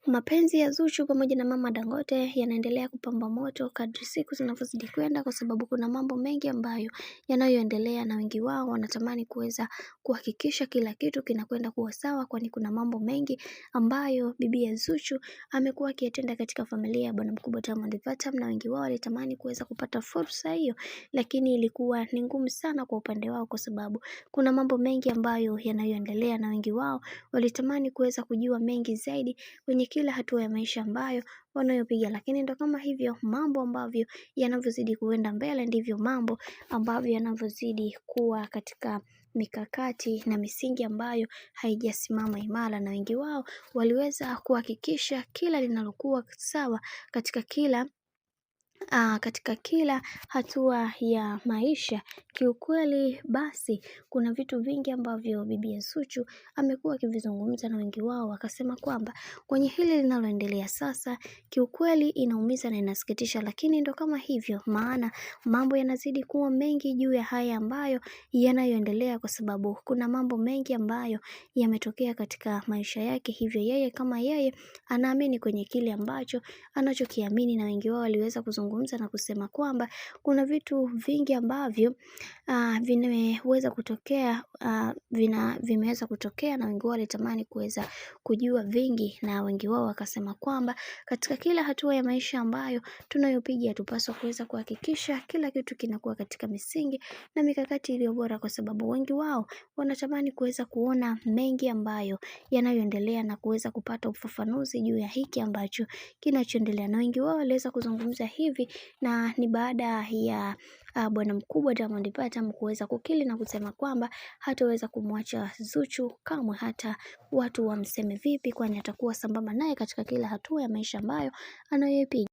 Mapenzi ya Zuchu pamoja na Mama Dangote yanaendelea kupamba moto kadri siku zinavyozidi kwenda, kwa sababu kuna mambo mengi ambayo yanayoendelea na wengi wao wanatamani kuweza kuhakikisha kila kitu kinakwenda kuwa sawa, kwani kuna mambo mengi ambayo bibi ya Zuchu amekuwa akiyatenda katika familia ya bwana mkubwa Diamond Platnumz, na wengi wao walitamani kuweza kupata fursa hiyo, lakini ilikuwa ni ngumu sana kwa upande wao, kwa sababu kuna mambo mengi ambayo yanayoendelea na wengi wao walitamani kuweza kujua mengi zaidi kwenye kila hatua ya maisha ambayo wanayopiga. Lakini ndo kama hivyo, mambo ambavyo yanavyozidi kuenda mbele ndivyo mambo ambavyo yanavyozidi kuwa katika mikakati na misingi ambayo haijasimama imara, na wengi wao waliweza kuhakikisha kila linalokuwa sawa katika kila hatua ya maisha. Kiukweli basi kuna vitu vingi ambavyo bibi ya Zuchu amekuwa akivizungumza, na wengi wao wakasema kwamba kwenye hili linaloendelea sasa kiukweli inaumiza na inasikitisha, lakini ndo kama hivyo, maana mambo yanazidi kuwa mengi juu ya haya ambayo yanayoendelea, kwa sababu kuna mambo mengi ambayo yametokea katika maisha yake. Hivyo yeye kama yeye anaamini kwenye kile ambacho anachokiamini, na wengi wao waliweza kuzungumza na kusema kwamba kuna vitu vingi ambavyo vimeweza kutokea na wengi wao walitamani kuweza kujua vingi, na wengi wao wakasema kwamba katika kila hatua ya maisha ambayo tunayopiga tupaswa kuweza kuhakikisha kila kitu kinakuwa katika misingi na mikakati iliyo bora, kwa sababu wengi wao wanatamani kuweza kuona mengi ambayo yanayoendelea na kuweza kupata ufafanuzi juu ya hiki ambacho kinachoendelea, na wengi wao waliweza kuzungumza hivi, na ni baada ya bwana mkubwa Diamond Platnumz kuweza kukili na kusema kwamba hataweza kumwacha Zuchu kamwe, hata watu wamseme vipi, kwani atakuwa sambamba naye katika kila hatua ya maisha ambayo anayoipiga.